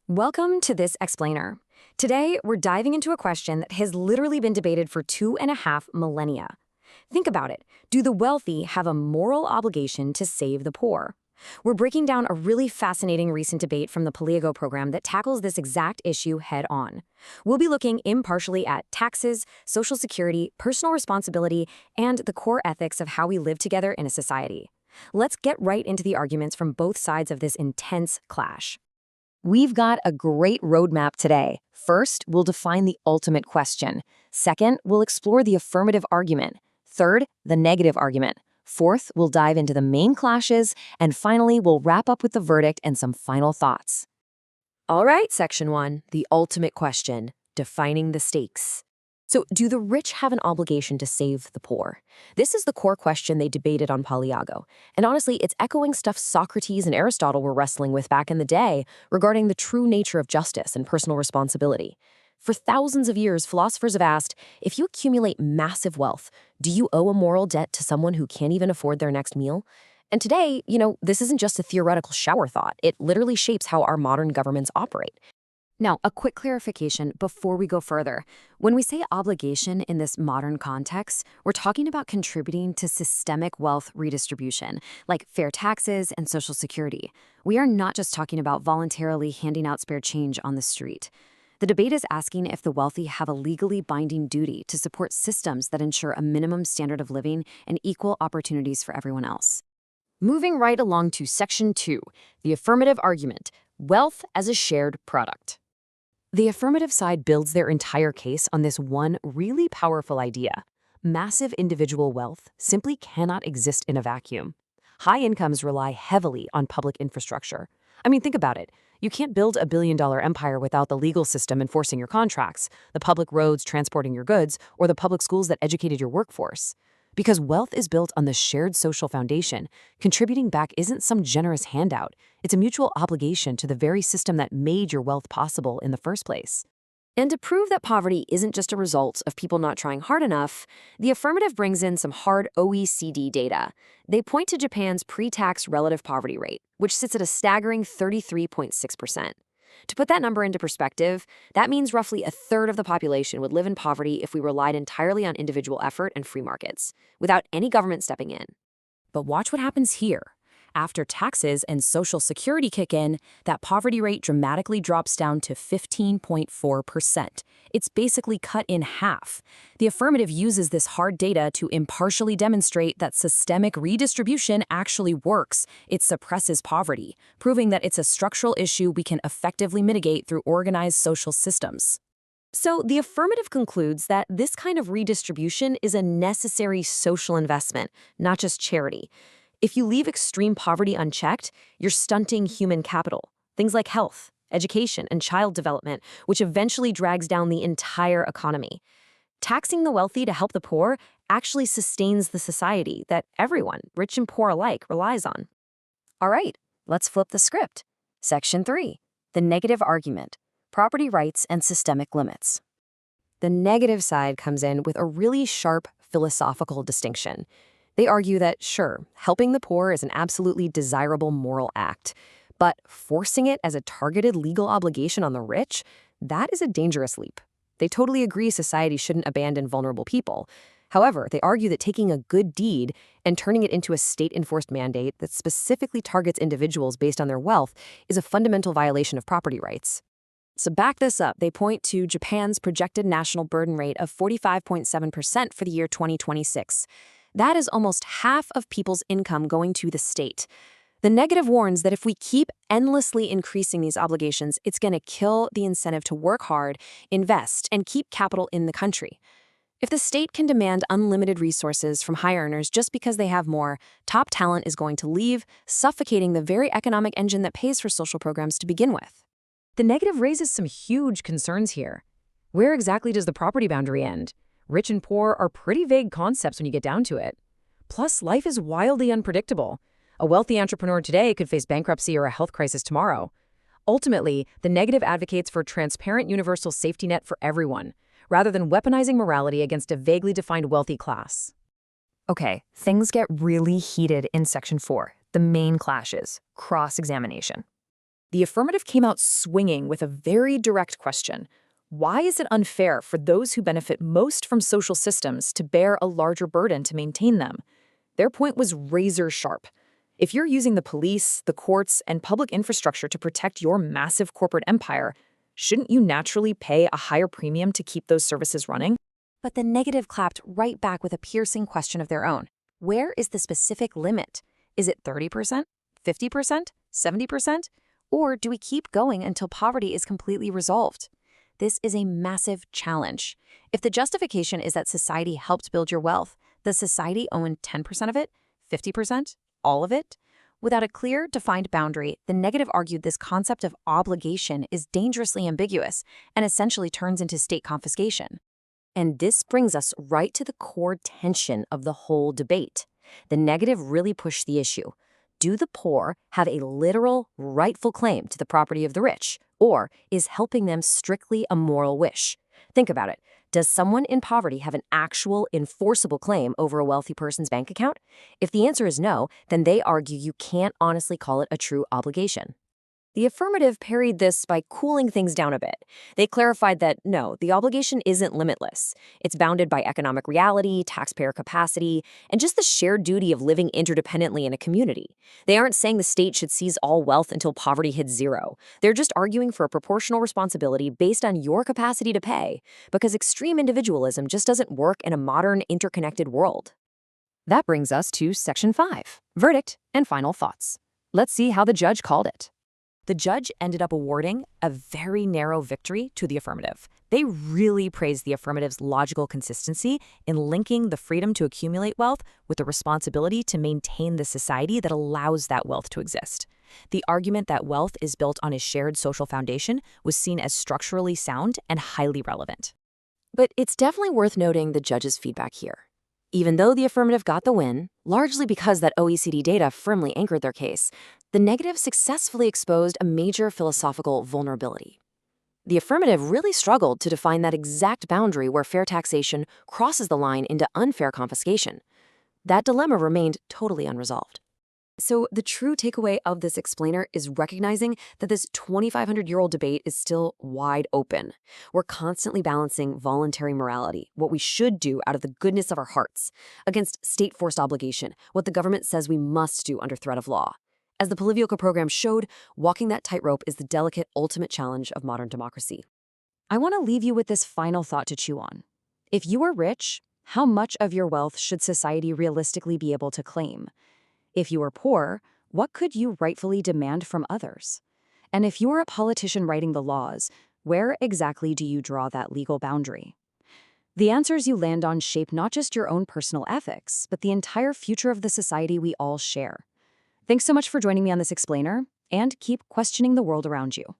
Welcome to this explainer. Today, we're diving into a question that has literally been debated for 2.5 millennia. Think about it. Do the wealthy have a moral obligation to save the poor? We're breaking down a really fascinating recent debate from the Polyego program that tackles this exact issue head-on. We'll be looking impartially at taxes, social security, personal responsibility, and the core ethics of how we live together in a society. Let's get right into the arguments from both sides of this intense clash. We've got a great roadmap today. First, we'll define the ultimate question. Second, we'll explore the affirmative argument. Third, the negative argument. Fourth, we'll dive into the main clashes. And finally, we'll wrap up with the verdict and some final thoughts. All right, Section 1, the ultimate question, defining the stakes. So, do the rich have an obligation to save the poor? This is the core question they debated on Polyego. And honestly, it's echoing stuff Socrates and Aristotle were wrestling with back in the day regarding the true nature of justice and personal responsibility. For thousands of years, philosophers have asked, if you accumulate massive wealth, do you owe a moral debt to someone who can't even afford their next meal? And today, this isn't just a theoretical shower thought. It literally shapes how our modern governments operate. Now, a quick clarification before we go further. When we say obligation in this modern context, we're talking about contributing to systemic wealth redistribution, like fair taxes and Social Security. We are not just talking about voluntarily handing out spare change on the street. The debate is asking if the wealthy have a legally binding duty to support systems that ensure a minimum standard of living and equal opportunities for everyone else. Moving right along to Section 2, the affirmative argument, wealth as a shared product. The affirmative side builds their entire case on this one really powerful idea. Massive individual wealth simply cannot exist in a vacuum. High incomes rely heavily on public infrastructure. Think about it. You can't build $1 billion empire without the legal system enforcing your contracts, the public roads transporting your goods, or the public schools that educated your workforce. Because wealth is built on the shared social foundation, contributing back isn't some generous handout. It's a mutual obligation to the very system that made your wealth possible in the first place. And to prove that poverty isn't just a result of people not trying hard enough, the affirmative brings in some hard OECD data. They point to Japan's pre-tax relative poverty rate, which sits at a staggering 33.6%. To put that number into perspective, that means roughly a third of the population would live in poverty if we relied entirely on individual effort and free markets, without any government stepping in. But watch what happens here. After taxes and Social Security kick in, that poverty rate dramatically drops down to 15.4%. It's basically cut in half. The affirmative uses this hard data to impartially demonstrate that systemic redistribution actually works. It suppresses poverty, proving that it's a structural issue we can effectively mitigate through organized social systems. So the affirmative concludes that this kind of redistribution is a necessary social investment, not just charity. If you leave extreme poverty unchecked, you're stunting human capital, things like health, education, and child development, which eventually drags down the entire economy. Taxing the wealthy to help the poor actually sustains the society that everyone, rich and poor alike, relies on. All right, let's flip the script. Section 3, the negative argument, property rights and systemic limits. The negative side comes in with a really sharp philosophical distinction. They argue that, sure, helping the poor is an absolutely desirable moral act, but forcing it as a targeted legal obligation on the rich, that is a dangerous leap. They totally agree society shouldn't abandon vulnerable people. However, they argue that taking a good deed and turning it into a state-enforced mandate that specifically targets individuals based on their wealth is a fundamental violation of property rights. To back this up, they point to Japan's projected national burden rate of 45.7% for the year 2026. That is almost half of people's income going to the state. The negative warns that if we keep endlessly increasing these obligations, it's going to kill the incentive to work hard, invest, and keep capital in the country. If the state can demand unlimited resources from high earners just because they have more, top talent is going to leave, suffocating the very economic engine that pays for social programs to begin with. The negative raises some huge concerns here. Where exactly does the property boundary end? Rich and poor are pretty vague concepts when you get down to it. Plus, life is wildly unpredictable. A wealthy entrepreneur today could face bankruptcy or a health crisis tomorrow. Ultimately, the negative advocates for a transparent universal safety net for everyone, rather than weaponizing morality against a vaguely defined wealthy class. Okay, things get really heated in Section 4, the main clashes, cross-examination. The affirmative came out swinging with a very direct question. Why is it unfair for those who benefit most from social systems to bear a larger burden to maintain them? Their point was razor sharp. If you're using the police, the courts, and public infrastructure to protect your massive corporate empire, shouldn't you naturally pay a higher premium to keep those services running? But the negative clapped right back with a piercing question of their own. Where is the specific limit? Is it 30%, 50%, 70%? Or do we keep going until poverty is completely resolved? This is a massive challenge. If the justification is that society helped build your wealth, does society own 10% of it, 50%, all of it? Without a clear, defined boundary, the negative argued this concept of obligation is dangerously ambiguous and essentially turns into state confiscation. And this brings us right to the core tension of the whole debate. The negative really pushed the issue. Do the poor have a literal, rightful claim to the property of the rich, or is helping them strictly a moral wish? Think about it. Does someone in poverty have an actual, enforceable claim over a wealthy person's bank account? If the answer is no, then they argue you can't honestly call it a true obligation. The affirmative parried this by cooling things down a bit. They clarified that, no, the obligation isn't limitless. It's bounded by economic reality, taxpayer capacity, and just the shared duty of living interdependently in a community. They aren't saying the state should seize all wealth until poverty hits zero. They're just arguing for a proportional responsibility based on your capacity to pay, because extreme individualism just doesn't work in a modern, interconnected world. That brings us to Section 5, Verdict and Final Thoughts. Let's see how the judge called it. The judge ended up awarding a very narrow victory to the affirmative. They really praised the affirmative's logical consistency in linking the freedom to accumulate wealth with the responsibility to maintain the society that allows that wealth to exist. The argument that wealth is built on a shared social foundation was seen as structurally sound and highly relevant. But it's definitely worth noting the judge's feedback here. Even though the affirmative got the win, largely because that OECD data firmly anchored their case, the negative successfully exposed a major philosophical vulnerability. The affirmative really struggled to define that exact boundary where fair taxation crosses the line into unfair confiscation. That dilemma remained totally unresolved. So the true takeaway of this explainer is recognizing that this 2,500-year-old debate is still wide open. We're constantly balancing voluntary morality, what we should do out of the goodness of our hearts, against state-forced obligation, what the government says we must do under threat of law. As the Politico program showed, walking that tightrope is the delicate ultimate challenge of modern democracy. I want to leave you with this final thought to chew on. If you are rich, how much of your wealth should society realistically be able to claim? If you are poor, what could you rightfully demand from others? And if you are a politician writing the laws, where exactly do you draw that legal boundary? The answers you land on shape not just your own personal ethics, but the entire future of the society we all share. Thanks so much for joining me on this explainer, and keep questioning the world around you.